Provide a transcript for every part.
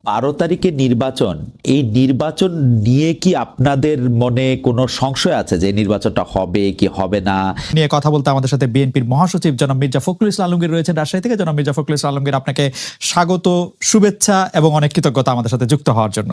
12 তারিখে নির্বাচন, এই নির্বাচন নিয়ে কি আপনাদের মনে কোনো সংশয় আছে যে নির্বাচনটা হবে কি হবে না? নিয়ে কথা বলতে আমাদের সাথে বিএনপির মহাসচিব জনাব মির্জা ফখরুল ইসলাম আলমগীর রয়েছেন রাজশাহী থেকে। জনাব মির্জা ফখরুল ইসলাম আলমগীর, আপনাকে স্বাগত, শুভেচ্ছা এবং অনেক কৃতজ্ঞতা আমাদের সাথে যুক্ত হওয়ার জন্য,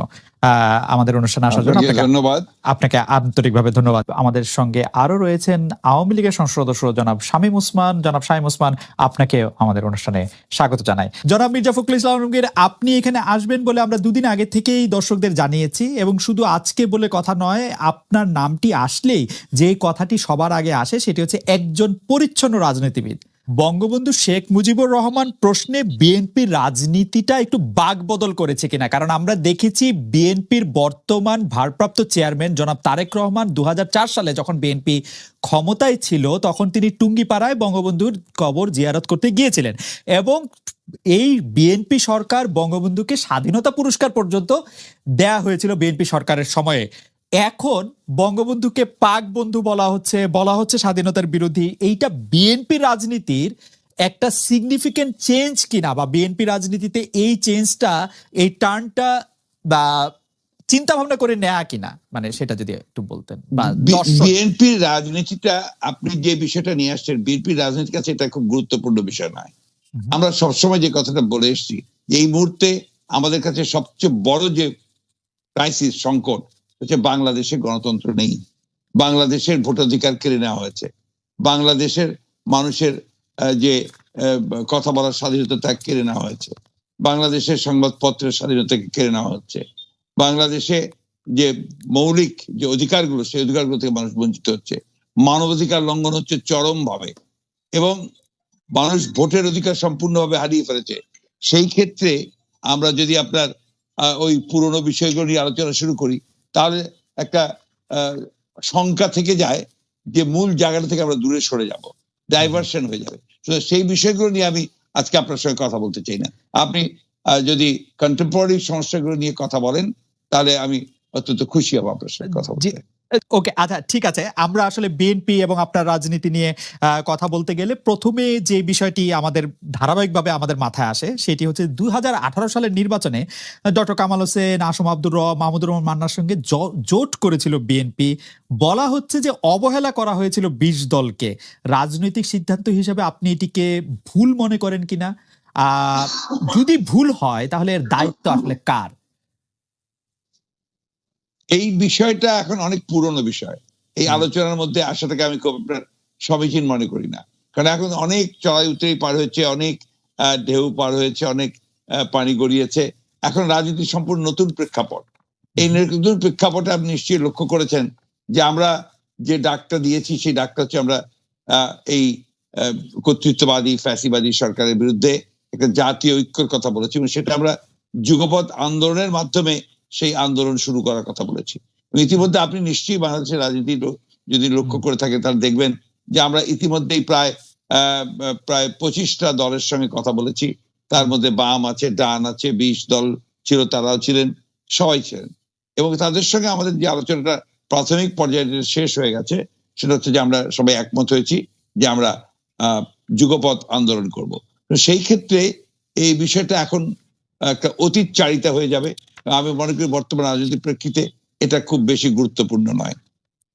আমাদের অনুষ্ঠানে আসার জন্য ধন্যবাদ। আপনাকে আন্তরিকভাবে ধন্যবাদ। আমাদের সঙ্গে আরো রয়েছেন আওয়ামী লীগের সংসদ সদস্য জনাব শামীম ওসমান। জনাব শামীম ওসমান, আপনাকে আমাদের অনুষ্ঠানে স্বাগত জানাই। জনাব মির্জা ফখরুল ইসলাম আলমগীর, আপনি এখানে আসবেন বলে আমরা দুদিন আগে থেকেই দর্শকদের জানিয়েছি, এবং শুধু আজকে বলে কথা নয়, আপনার নামটি আসলেই যে কথাটি সবার আগে আসে সেটি হচ্ছে একজন পরিচ্ছন্ন রাজনীতিবিদ। বঙ্গবন্ধু শেখ মুজিবুর রহমান প্রশ্নে বিএনপির রাজনীতিটা একটু বাকবদল করেছে কিনা, কারণ আমরা দেখেছি বিএনপির বর্তমান ভারপ্রাপ্ত চেয়ারম্যান জনাব তারেক রহমান 2004 সালে যখন বিএনপি ক্ষমতায় ছিল তখন তিনি টুঙ্গিপাড়ায় বঙ্গবন্ধুর কবর জিয়ারত করতে গিয়েছিলেন, এবং এই বিএনপি সরকার বঙ্গবন্ধুকে স্বাধীনতা পুরস্কার পর্যন্ত দেয়া হয়েছিল বিএনপি সরকারের সময়ে। এখন বঙ্গবন্ধুকে পাক বন্ধু বলা হচ্ছে স্বাধীনতার বিরোধী। এইটা বিএনপি রাজনীতির একটা সিগনিফিকেন্ট চেঞ্জ কিনা, বা বিএনপি রাজনীতিতে এই চেঞ্জটা, এই টার্নটা বা চিন্তা ভাবনা করে নেয়া কিনা, মানে সেটা যদি একটু বলতেন। বিএনপির রাজনীতিটা, আপনি যে বিষয়টা নিয়ে আসছেন, বিএনপির রাজনীতির কাছে এটা খুব গুরুত্বপূর্ণ বিষয় নয়। আমরা সবসময় যে কথাটা বলে এসেছি, এই মুহূর্তে আমাদের কাছে সবচেয়ে বড় যে ক্রাইসিস, সংকট হচ্ছে বাংলাদেশে গণতন্ত্র নেই, বাংলাদেশের ভোটাধিকার কেড়ে নেওয়া হয়েছে, বাংলাদেশের মানুষের যে কথা বলার স্বাধীনতা তা কেড়ে নেওয়া হয়েছে, বাংলাদেশের সংবাদপত্রের স্বাধীনতাকে কেড়ে নেওয়া হচ্ছে, বাংলাদেশে যে মৌলিক যে অধিকারগুলো, সেই অধিকারগুলো থেকে মানুষ বঞ্চিত হচ্ছে, মানবাধিকার লঙ্ঘন হচ্ছে চরম ভাবে, এবং মানুষ ভোটের অধিকার সম্পূর্ণভাবে হারিয়ে ফেলেছে। সেই ক্ষেত্রে আমরা যদি আপনার ওই পুরনো বিষয়গুলো নিয়ে আলোচনা শুরু করি, তাহলে একটা শঙ্কা থেকে যায় যে মূল জায়গাটা থেকে আমরা দূরে সরে যাব, ডাইভার্সন হয়ে যাবে। সেই বিষয়গুলো নিয়ে আমি আজকে আপনার সঙ্গে কথা বলতে চাই না। আপনি যদি কন্টেম্পোরারি সমস্যাগুলো নিয়ে কথা বলেন, তাহলে আমি অত্যন্ত খুশি হব আপনার সঙ্গে কথা বলতে। ওকে, আচ্ছা, ঠিক আছে। আমরা আসলে বিএনপি এবং আপনার রাজনীতি নিয়ে কথা বলতে গেলে প্রথমে যে বিষয়টি আমাদের ধারাবাহিকভাবে আমাদের মাথায় আসে সেটি হচ্ছে 2018 সালের নির্বাচনে ডক্টর কামাল হোসেন, আসম আব্দুর রব, মাহমুদুর রহমান মান্নার সঙ্গে জোট করেছিল বিএনপি। বলা হচ্ছে যে অবহেলা করা হয়েছিল 20 দলকে। রাজনৈতিক সিদ্ধান্ত হিসেবে আপনি এটিকে ভুল মনে করেন কিনা? যদি ভুল হয় তাহলে এর দায়িত্ব আসলে কার? এই বিষয়টা এখন অনেক পুরনো বিষয়, এই আলোচনার মধ্যে আসাটাকে আমি খুব আপনার সমীচীন মনে করি না। কারণ এখন অনেক চড়াই উতরাই পার হয়েছে, অনেক ঢেউ পার হয়েছে, অনেক পানি গড়িয়েছে। এখন রাজনীতি সম্পূর্ণ নতুন প্রেক্ষাপট। এই নতুন প্রেক্ষাপটে আপনি নিশ্চয়ই লক্ষ্য করেছেন যে আমরা যে ডাকটা দিয়েছি, সেই ডাকটা হচ্ছে আমরা এই কর্তৃত্ববাদী ফ্যাসিবাদী সরকারের বিরুদ্ধে একটা জাতীয় ঐক্যের কথা বলেছি, এবং সেটা আমরা যুগপৎ আন্দোলনের মাধ্যমে সেই আন্দোলন শুরু করার কথা বলেছি। ইতিমধ্যে আপনি নিশ্চয়ই বাংলাদেশের রাজনীতি যদি লক্ষ্য করে থাকেন, তাহলে দেখবেন যে আমরা ইতিমধ্যেই প্রায় 25টা দলের সঙ্গে কথা বলেছি। তার মধ্যে বাম আছে, ডান আছে, 20 দল ছিল, তারাও ছিলেন, সবাই ছিলেন, এবং তাদের সঙ্গে আমাদের যে আলোচনাটা প্রাথমিক পর্যায়ে শেষ হয়ে গেছে, সেটা হচ্ছে যে আমরা সবাই একমত হয়েছি যে আমরা যুগপৎ আন্দোলন করব। সেই ক্ষেত্রে এই বিষয়টা এখন একটা অতীত চারিতা হয়ে যাবে। আমি মনে করি বর্তমান রাজনৈতিক প্রেক্ষিতে এটা খুব বেশি গুরুত্বপূর্ণ নয়।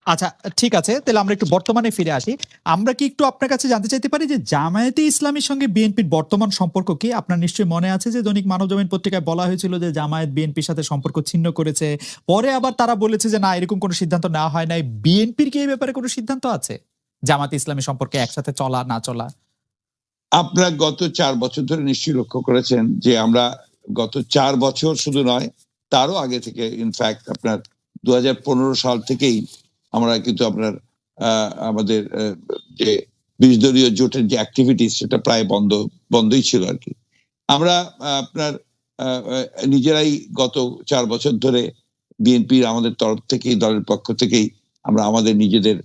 আচ্ছা, ঠিক আছে, তাহলে আমরা একটু বর্তমানে ফিরে আসি। আমরা কি একটু আপনার কাছে জানতে চাইতে পারি যে জামায়াতে ইসলামীর সঙ্গে বিএনপির বর্তমান সম্পর্ক কি? আপনার নিশ্চয়ই মনে আছে যে দৈনিক মানবজমিন পত্রিকায় বলা হয়েছিল যে জামায়াত বিএনপির সাথে সম্পর্ক ছিন্ন করেছে। পরে আবার তারা বলেছে যে না, এরকম কোনো সিদ্ধান্ত নেওয়া হয় নাই। বিএনপির কি এই ব্যাপারে কোনো সিদ্ধান্ত আছে জামায়াতে ইসলামী সম্পর্কে একসাথে চলা না চলা? আপনারা গত 4 বছর ধরে নিশ্চয়ই লক্ষ্য করেছেন যে আমরা গত 4 বছর শুধু নয়, তারও আগে থেকে, ইনফ্যাক্ট আপনার 2015 সাল থেকেই আমরা কিন্তু আপনার আমাদের যে 20 দলীয় জোটের যে অ্যাক্টিভিটিস, সেটা প্রায় বন্ধই ছিল আর কি। আমরা আপনার নিজেরাই গত 4 বছর ধরে বিএনপির আমাদের তরফ থেকেই, দলের পক্ষ থেকেই আমরা আমাদের নিজেদের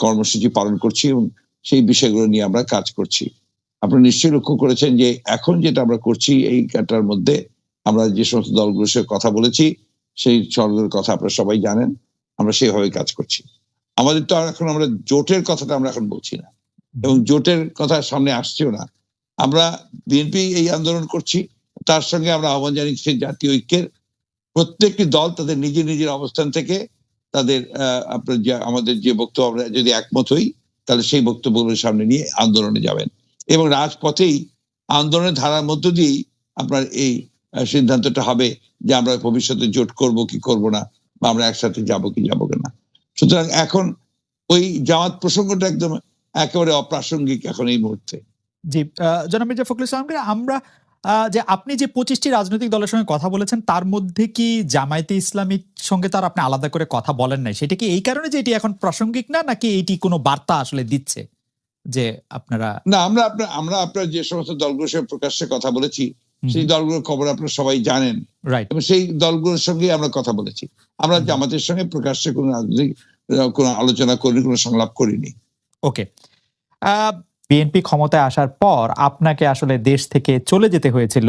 কর্মসূচি পালন করছি, এবং সেই বিষয়গুলো নিয়ে আমরা কাজ করছি। আপনারা নিশ্চয়ই লক্ষ্য করেছেন যে এখন যেটা আমরা করছি, এই কাটার মধ্যে আমরা যে সমস্ত দলগুলোর সাথে কথা বলেছি, সেই সরকারের কথা আপনারা সবাই জানেন, আমরা সেইভাবে কাজ করছি। আমাদের তো এখন আমরা জোটের কথাটা আমরা এখন বলছি না, এবং জোটের কথা সামনে আসছেও না। আমরা বিএনপি এই আন্দোলন করছি, তার সঙ্গে আমরা আহ্বান জানিয়েছি জাতীয় ঐক্যের প্রত্যেকটি দল তাদের নিজের নিজের অবস্থান থেকে তাদের আপনার যে আমাদের যে বক্তব্য আমরা যদি একমত হই তাহলে সেই বক্তব্যগুলোর সামনে নিয়ে আন্দোলনে যাবেন এবং রাজপথেই আন্দোলনের ধারার মধ্য দিয়েই আপনার এই সিদ্ধান্তটা হবে যে আমরা ভবিষ্যতে জোট করব কি করব না বা আমরা একসাথে যাব কি যাবো না। সুতরাং এখন ওই জামাত প্রসঙ্গটা একদম একেবারে অপ্রাসঙ্গিক এখন এই মুহূর্তে। জি, জনাব মির্জা ফখরুল ইসলামকে আমরা যে আপনি যে 25টি রাজনৈতিক দলের সঙ্গে কথা বলেছেন তার মধ্যে কি জামায়াতে ইসলামীর সঙ্গে তার আপনি আলাদা করে কথা বলেন নাই, সেটা কি এই কারণে যে এটি এখন প্রাসঙ্গিক না, নাকি এটি কোনো বার্তা আসলে দিচ্ছে যে আপনারা? না, আমরা আপনার যে সমস্ত দলগুলোর সঙ্গে প্রকাশ্যে কথা বলেছি সেই দলগুলোর খবর আপনারা সবাই জানেন, রাইট, এবং সেই দলগুলোর সঙ্গে আমরা কথা বলেছি। আমরা জামাতের সঙ্গে প্রকাশ্যে কোনো রাজনৈতিক কোনো আলোচনা করিনি, কোনো সংলাপ করিনি। ওকে। বিএনপি ক্ষমতায় আসার পর আপনাকে আসলে দেশ থেকে চলে যেতে হয়েছিল,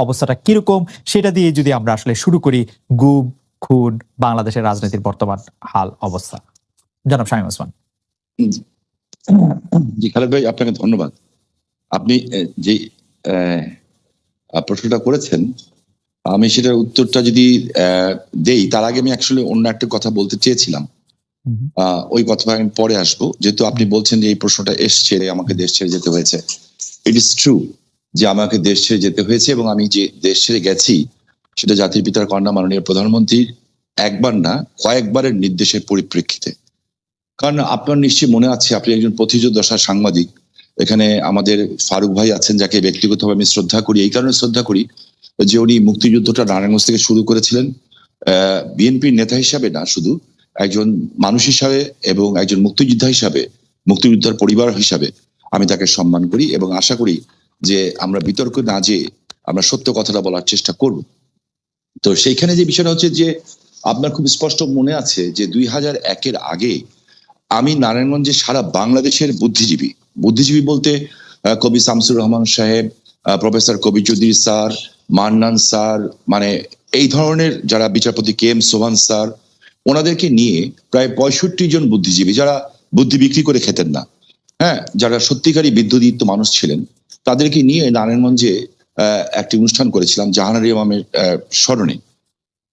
অবস্থাটা কিরকম সেটা দিয়ে যদি আমরা আসলে শুরু করি, গুম খুন বাংলাদেশের রাজনীতির বর্তমান হাল অবস্থা। জনাব শামীম ওসমান। জি খালেদ ভাই, আপনাকে ধন্যবাদ। আপনি যে প্রশ্নটা করেছেন আমি সেটার উত্তরটা যদি দেই তার আগে আমি অ্যাকচুয়ালি অন্য একটা কথা বলতে চেয়েছিলাম। ওই কথা আমি পরে আসবো, যেহেতু আপনি বলছেন যে এই প্রশ্নটা এসছে আমাকে দেশ ছেড়ে যেতে হয়েছে। ইট ইজ ট্রু যে আমাকে দেশ ছেড়ে যেতে হয়েছে, এবং আমি যে দেশ ছেড়ে গেছি সেটা জাতির পিতার কন্যা মাননীয় প্রধানমন্ত্রীর একবার না কয়েকবারের নির্দেশের পরিপ্রেক্ষিতে। কারণ আপনার নিশ্চয়ই মনে আছে, আপনি একজন প্রতিযোদ্ধা সাংবাদিক, এখানে আমাদের ফারুক ভাই আছেন যাকে ব্যক্তিগতভাবে আমি শ্রদ্ধা করি, এই কারণে শ্রদ্ধা করি যে উনি মুক্তিযুদ্ধটা নারায়ণগঞ্জ থেকে শুরু করেছিলেন বিএনপির নেতা হিসাবে না, শুধু একজন মানুষ হিসাবে এবং একজন মুক্তিযোদ্ধা হিসাবে, মুক্তিযোদ্ধার পরিবার হিসাবে আমি তাকে সম্মান করি এবং আশা করি যে আমরা বিতর্ক না যেয়ে আমরা সত্য কথাটা বলার চেষ্টা করব। তো সেইখানে যে বিষয়টা হচ্ছে যে আপনার খুব স্পষ্ট মনে আছে যে 2001-এর আগে আমি নারায়ণগঞ্জে সারা বাংলাদেশের বুদ্ধিজীবী বলতে কবি শামসুর রহমান সাহেব, প্রফেসর কবি চৌধুরী স্যার, মান্নান স্যার, মানে এই ধরনের যারা, বিচারপতি কে এম সোহান স্যার, ওনাদেরকে নিয়ে প্রায় 65 জন বুদ্ধিজীবী যারা বুদ্ধি বিক্রি করে খেতেন না, হ্যাঁ, যারা সত্যিকারী বিদ্যুদীপ্ত মানুষ ছিলেন, তাদেরকে নিয়ে নারায়ণগঞ্জে একটি অনুষ্ঠান করেছিলাম জাহানারা ইমামের স্মরণে।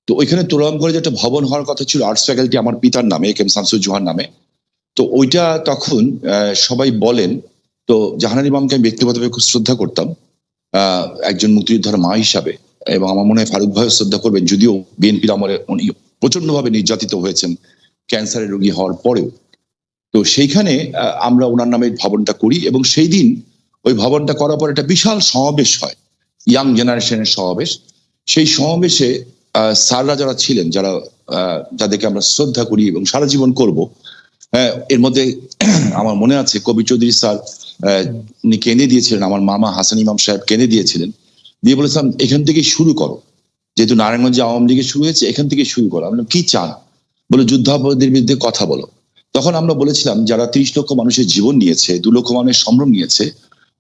তো ওইখানে তোলাম করে যে একটা ভবন হওয়ার কথা ছিল আর্টস ফ্যাকাল্টি আমার পিতার নামে, কে এম শামসুজ্জোহার নামে। তো ওইটা তখন সবাই বলেন, তো জাহানারা ইমামকে আমি ব্যক্তিগতভাবে খুব শ্রদ্ধা করতাম একজন মুক্তিযোদ্ধার মা হিসাবে, এবং আমার মনে হয় ফারুক ভাইও শ্রদ্ধা করবেন, যদিও বিএনপির আমলে উনি প্রচন্ডভাবে নির্যাতিত হয়েছেন ক্যান্সারের রোগী হওয়ার পরেও। তো সেইখানে আমরা ওনার নামে ভবনটা করি, এবং সেই দিন ওই ভবনটা করার পর একটা বিশাল সমাবেশ হয়, ইয়াং জেনারেশনের সমাবেশ। সেই সমাবেশে স্যাররা যারা ছিলেন, যাদেরকে আমরা শ্রদ্ধা করি এবং সারা জীবন করব, এর মধ্যে আমার মনে আছে কবি চৌধুরী স্যার উনি কেঁদে দিয়েছিলেন, আমার মামা হাসান ইমাম সাহেব কেঁদে দিয়েছিলেন, দিয়ে বলেছিলাম এখান থেকে শুরু করো, যেহেতু নারায়ণগঞ্জে আওয়ামী লীগের শুরু হয়েছে, এখান থেকে শুরু করো। আমরা কি চান, বলে যুদ্ধাপরাধীদের বিরুদ্ধে কথা বলো। তখন আমরা বলেছিলাম যারা 30 লক্ষ মানুষের জীবন নিয়েছে, 2 লক্ষ মানুষের সম্ভ্রম নিয়েছে,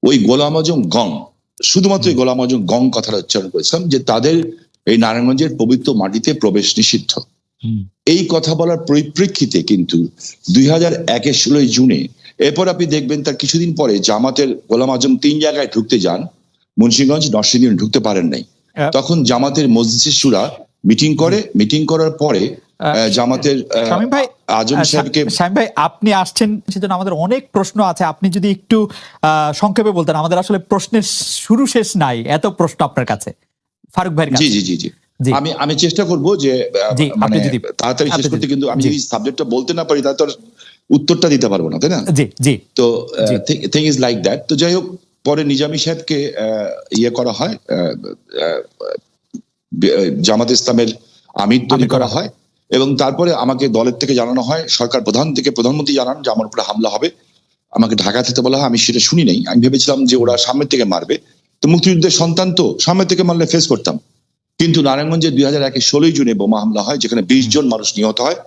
ওই গোলাম আজম গং, শুধুমাত্র ওই গোলাম আজম গং কথাটা উচ্চারণ করেছিলাম, যে তাদের এই নারায়ণগঞ্জের পবিত্র মাটিতে প্রবেশ নিষিদ্ধ। এই কথা বলার পরিপ্রেক্ষিতে কিন্তু 2001-এর 16 জুনে, এরপর আপনি দেখবেন তার কিছুদিন পরে জামাতের গোলাম আজম 3 জায়গায় ঢুকতে যান, মুন্সিগঞ্জ, নরসিংদী ঢুকতে পারেন নাই। তখন জামাতের মজলিস শুরা মিটিং করার পরে জামাতের শামীম ভাই, আজম সাহেবকে, শামীম ভাই আপনি আসছেন সেজন্য আমাদের অনেক প্রশ্ন আছে, আপনি যদি একটু সংক্ষেপে বলতেন, আমাদের আসলে প্রশ্নের শুরু শেষ নাই, এত প্রশ্ন আপনার কাছে ফারুক ভাইয়ের কাছে। জি আমি চেষ্টা করব যে মানে তাড়াতাড়ি শেষ করতে, কিন্তু আমি যদি সাবজেক্টটা বলতে না পারি তাহলে তো উত্তরটা দিতে পারবো না, তাই না? জি। তো থিং ইজ লাইক দ্যাট। তো যাই হোক, পরে নিজামী সাহেবকে ইয়ে করা হয়, জামাত ইসলামের আমির তৈরি করা হয়, এবং তারপরে আমাকে দলের থেকে জানানো হয়, সরকার প্রধান থেকে প্রধানমন্ত্রী জানান যে আমার উপরে হামলা হবে, আমাকে ঢাকা থেকে বলা হয়। আমি সেটা শুনি নাই, আমি ভেবেছিলাম যে ওরা সামনের থেকে মারবে, তো মুক্তিযুদ্ধের সন্তান তো সামনের থেকে মারলে ফেস করতাম। কিন্তু নারায়ণগঞ্জে 2001-এর 16 জুনে বোমা হামলা হয়, যেখানে 20 জন মানুষ নিহত হয়,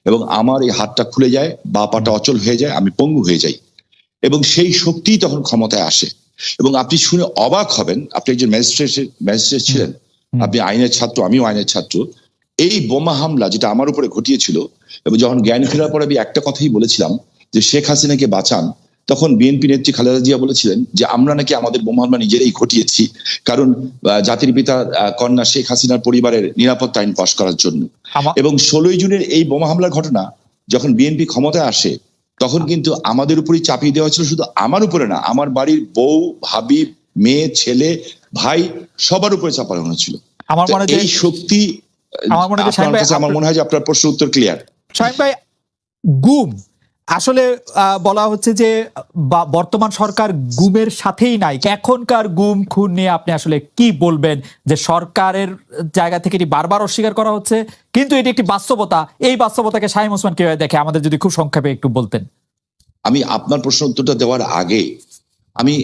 এবং আমার এই হাতটা খুলে যায়, বা পাটা অচল হয়ে যায়, আমি পঙ্গু হয়ে যাই, এবং সেই শক্তি তখন ক্ষমতায় আসে। এবং আপনি শুনে অবাক হবেন, আপনি একজন ম্যাজিস্ট্রেট ছিলেন, আপনি আইনের ছাত্র, আমিও আইনের ছাত্র। এই বোমা হামলা যেটা আমার উপরে ঘটিয়েছিল, এবং যখন জ্ঞান ফেরার পরে আমি একটা কথাই বলেছিলাম যে শেখ হাসিনাকে বাঁচান, তখন বিএনপি নেত্রী খালেদা জিয়া বলেছিলেন যে আমরা নাকি আমাদের বোমা হামলা নিজেরাই ঘটিয়েছি, কারণ জাতির পিতা কন্যা শেখ হাসিনার পরিবারের নিরাপত্তা আইন পাশ করার জন্য। এবং 16ই জুনের এই বোমা হামলার ঘটনা যখন বিএনপি ক্ষমতায় আসে তখন কিন্তু আমাদের উপরই চাপিয়ে দেওয়া হয়েছিল, শুধু আমার উপরে না, আমার বাড়ির বউ, ভাবি, মেয়ে, ছেলে, ভাই সবার উপরে চাপানো হয়েছিল। আমার মনে হয় এই শক্তি, আমার মনে হয় যে আপনার প্রশ্ন উত্তর ক্লিয়ার। শামীম ভাই, গুম আসলে বলা হচ্ছে যে বর্তমান সরকার গুমের সাথেই নাই। এখনকার গুম খুন নিয়ে আপনি আসলে কি বলবেন, যে সরকারের জায়গা থেকে এটি বারবার অস্বীকার করা হচ্ছে, কিন্তু এটি একটি বাস্তবতা, এই বাস্তবতাকে শামীম ওসমান কিভাবে দেখে আমাদের যদি খুব সংক্ষেপে একটু বলতেন। আমি আপনার প্রশ্ন উত্তরটা দেওয়ার আগে আমি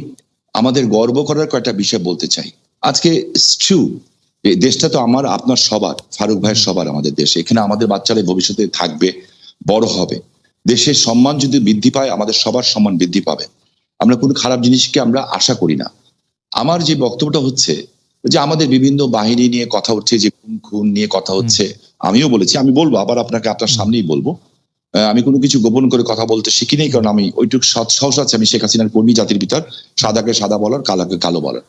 আমাদের গর্ব করার কয়েকটা বিষয় বলতে চাই। আজকে দেশটা তো আমার, আপনার, সবার, ফারুক ভাইয়ের সবার, আমাদের দেশে। এখানে আমাদের বাচ্চারা ভবিষ্যতে থাকবে, বড় হবে, দেশের সম্মান যদি বৃদ্ধি পায় আমাদের সবার সম্মান বৃদ্ধি পাবে। আমরা কোনো খারাপ জিনিসকে আমরা আশা করি না। আমার যে বক্তব্যটা হচ্ছে যে আমাদের বিভিন্ন বাহিনী নিয়ে কথা হচ্ছে, যে খুন নিয়ে কথা হচ্ছে, আমিও বলেছি, আমি বলবো আবার আপনাকে, আপনার সামনেই বলবো, আমি কোনো কিছু গোপন করে কথা বলতে শিখি নেই, কারণ আমি ওইটুকু সাহস আছে, আমি শেখ হাসিনার কর্মী, জাতির পিতার, সাদাকে সাদা বলার, কালাকে কালো বলার।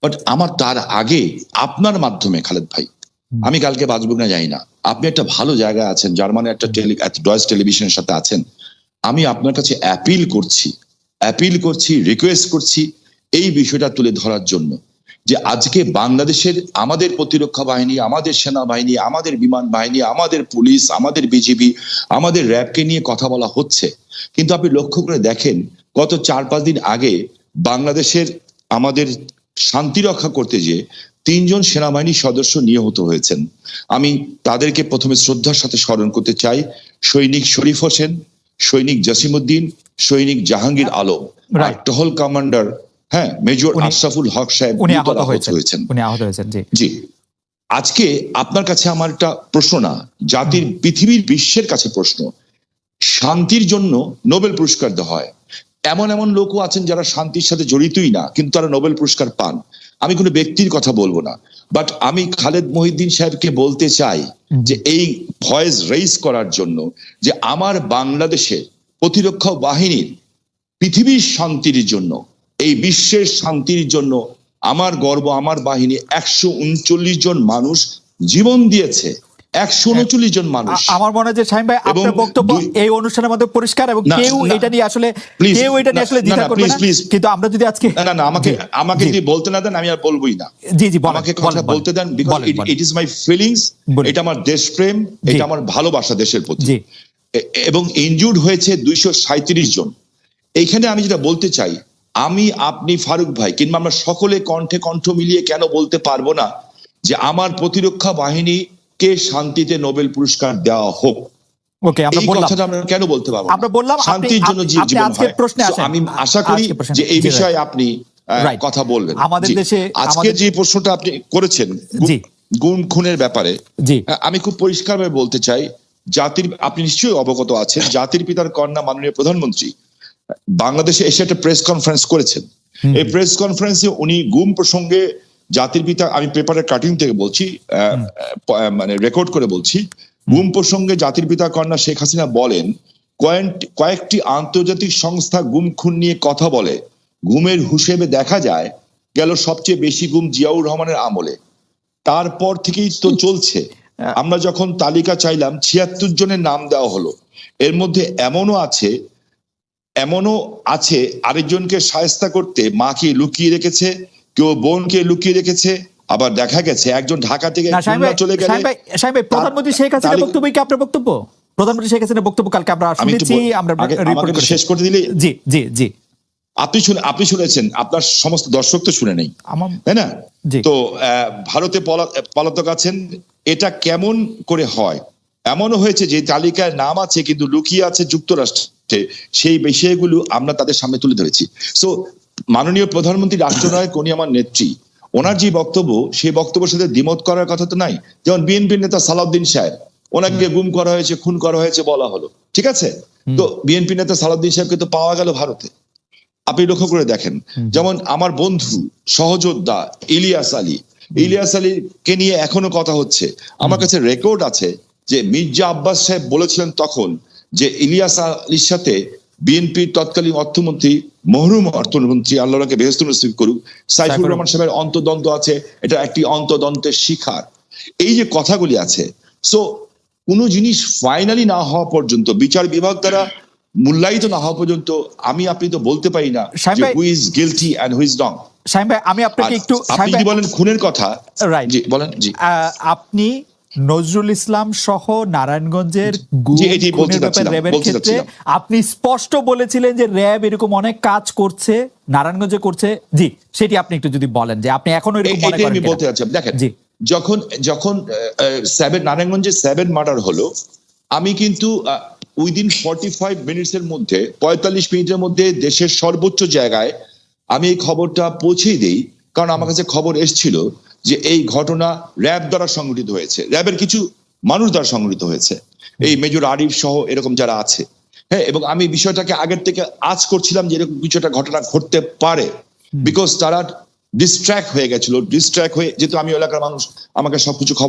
বাট আমার তার আগে আপনার মাধ্যমে খালেদ ভাই, আমি কালকে বাঁচব না জানি না, আপনি একটা ভালো জায়গায় আছেন, জার্মানি একটা ডয়েচ টেলিভিশনের সাথে আছেন, আমি আপনার কাছে অ্যাপিল করছি, রিকোয়েস্ট করছি এই বিষয়টা তুলে ধরার জন্য, যে আজকে বাংলাদেশের আমাদের প্রতিরক্ষা বাহিনী, আমাদের সেনাবাহিনী, আমাদের বিমান বাহিনী, আমাদের পুলিশ, আমাদের বিজিবি, আমাদের র্যাবকে নিয়ে কথা বলা হচ্ছে, কিন্তু আপনি লক্ষ্য করে দেখেন গত 4-5 দিন আগে বাংলাদেশের আমাদের শান্তি রক্ষা করতে যে 3 জন সেনাবাহিনী সদস্য নিহত হয়েছেন। আমি তাদেরকে প্রথমে শ্রদ্ধার সাথে স্মরণ করতে চাই। সৈনিক শরীফ হোসেন, সৈনিক জসিমউদ্দিন, সৈনিক জাহাঙ্গীর আলম, আর টহল কমান্ডার মেজর আশরাফুল হক সাহেব আহত হয়েছেন। জি, আজকে আপনার কাছে আমার একটা প্রশ্ন না, জাতির, পৃথিবীর, বিশ্বের কাছে প্রশ্ন, শান্তির জন্য নোবেল পুরস্কার দেওয়া হয়, এমন এমন লোকও আছেন যারা শান্তির সাথে জড়িতই না, কিন্তু তারা নোবেল পুরস্কার পান। আমি কোনো ব্যক্তির কথা বলবো না, বাট আমি খালেদ মহিউদ্দিন সাহেবকে বলতে চাই যে এই ভয়েস রেইজ করার জন্য, যে আমার বাংলাদেশের প্রতিরক্ষা বাহিনীর পৃথিবীর শান্তির জন্য, এই বিশ্বের শান্তির জন্য আমার গর্ব, আমার বাহিনী 139 জন মানুষ জীবন দিয়েছে, 139 জন মানুষ। আমার মনে হয় যে শামীম ভাই আপনার বক্তব্য এই অনুষ্ঠানের মধ্যে পরিষ্কার, এবং কেউ এটা নিয়ে আসলে দ্বিধা করবে না, কিন্তু আমরা যদি আজকে না আমাকে যদি বলতে না দেন আমি আর বলবোই না। জি জি, আমাকে কথা বলতে দেন, because it is my feelings, এটা আমার দেশপ্রেম, এটা আমার ভালোবাসা দেশের প্রতি। এবং ইনজুর্ড হয়েছে 237 জন। এইখানে আমি যেটা বলতে চাই, আমি, আপনি, ফারুক ভাই, কিংবা আমরা সকলে কণ্ঠে কণ্ঠ মিলিয়ে কেন বলতে পারবো না যে আমার প্রতিরক্ষা বাহিনীকে শান্তিতে নোবেল পুরস্কার দেওয়া হোক? ওকে, আমরা বললাম, কথাটা আমরা কেন বলতে পারবো? আমরা বললাম শান্তির জন্য জীবন হয়। আমি আশা করি যে এই বিষয়ে আপনি কথা বলবেন। আমাদের দেশে আজকে যে প্রশ্নটা আপনি করেছেন গুম খুনের ব্যাপারে, আমি খুব পরিষ্কারভাবে বলতে চাই, জাতির, আপনি নিশ্চয়ই অবগত আছেন, জাতির পিতার কন্যা মাননীয় প্রধানমন্ত্রী বাংলাদেশে এসে একটা প্রেস কনফারেন্স করেছেন। এই প্রেস কনফারেন্সে উনি গুম প্রসঙ্গে জাতির পিতা, আমি পেপারের কাটিং থেকে বলছি, মানে রেকর্ড করে বলছি, গুম প্রসঙ্গে জাতির পিতা কন্যা শেখ হাসিনা বলেন, কয়েকটি আন্তর্জাতিক সংস্থা গুম খুন নিয়ে কথা বলে, গুমের হিসেবে দেখা যায় গেল সবচেয়ে বেশি গুম জিয়াউর রহমানের আমলে, তারপর থেকেই তো চলছে। আমরা যখন তালিকা চাইলাম 76 জনের নাম দেওয়া হলো, এর মধ্যে এমনও আছে আরেকজনকে শায়েস্তা করতে মাকে লুকিয়ে রেখেছে, কেউ বোনকে লুকিয়ে রেখেছে, আবার দেখা গেছে একজন ঢাকা থেকে চলে গেলে। প্রধানমন্ত্রী শেখ হাসিনার বক্তব্য কি আপনার বক্তব্য? প্রধানমন্ত্রী শেখ হাসিনার বক্তব্য কালকে আমরা শুনেছি, আমরা রিপোর্ট করে শেষ করে দিলে। জি জি জি, আপনি শুনেছেন, আপনার সমস্ত দর্শক তো শুনে নেই, তাই না? তো ভারতে পলাতক আছেন, এটা কেমন করে হয়? এমনও হয়েছে যে তালিকায় নাম আছে কিন্তু লুকিয়ে আছে যুক্তরাষ্ট্রে, সেই বিষয়গুলো আমরা তাদের সামনে তুলে ধরেছি। সো মাননীয় প্রধানমন্ত্রী, রাষ্ট্রনায়ক, উনি আমার নেত্রী, ওনার যে বক্তব্য, সেই বক্তব্যের সাথে দ্বিমত করার কথা তো নাই। যেমন বিএনপির নেতা সালাউদ্দিন সাহেব, ওনাকে গুম করা হয়েছে, খুন করা হয়েছে বলা হলো, ঠিক আছে, তো বিএনপি নেতা সালাউদ্দিন সাহেবকে তো পাওয়া গেল ভারতে। আপনি লক্ষ্য করে দেখেন, যেমন আমার বন্ধু সহযোদ্ধা ইলিয়াস আলীকে নিয়ে এখনো কথা হচ্ছে। আমার কাছে রেকর্ড আছে যে মির্জা আব্বাস সাহেব বলেছিলেন তখন যে ইলিয়াস আলীর সাথে বিএনপির তৎকালীন অর্থমন্ত্রী, মরহুম অর্থমন্ত্রী, আল্লাহকে বেহেশত নসিব করুক, সাইফুর রহমান সাহেবের অন্তর্দ্বন্দ্ব আছে, এটা একটি অন্তর্দ্বন্দ্বের শিকার। এই যে কথাগুলি আছে, সো কোনো জিনিস ফাইনালি না হওয়া পর্যন্ত, বিচার বিভাগ দ্বারা মূল্যায়িত না হওয়া পর্যন্ত আমি আপনি তো বলতে পারি না যে who is guilty and who is wrong. Shamim ভাই, আমি আপনাকে একটু, আপনি যদি বলেন খুনের কথা, রাইট, জি বলেন। জি, আপনি নজরুল ইসলাম সহ নারায়ণগঞ্জের র্যাবের ক্ষেত্রে আপনি স্পষ্ট বলেছিলেন যে র্যাব এরকম অনেক কাজ করছে, নারায়ণগঞ্জে করছে। জি, সেটি আপনি একটু যদি বলেন যে আপনি এখনো এরকম মনে করেন। আমি বলতে চাচ্ছি, দেখেন, জি, যখন নারায়ণগঞ্জে 7 মার্ডার হলো, আমি কিন্তু উইদিন 45 মিনিটসের মধ্যে, 45 মিনিটের মধ্যে দেশের সর্বোচ্চ জায়গায় আমি এই খবরটা পৌঁছেই দেই, কারণ আমার কাছে খবর এসেছিল যে এই ঘটনা র্যাব দ্বারা সংঘটিত হয়েছে, র্যাবের কিছু মানুষ দ্বারা সংঘটিত হয়েছে, এই মেজর আরিফ সহ এরকম যারা আছে। হ্যাঁ, এবং আমি বিষয়টাকে আগের থেকে আজ করছিলাম যে এরকম কিছু একটা ঘটনা ঘটতে পারে, বিকজ তারা ডিস্ট্র্যাক্ট হয়ে গেছিল, ডিস্ট্র্যাক্ট হয়ে, যেহেতু আমি এলাকার মানুষ, আমাকে সবকিছু খবর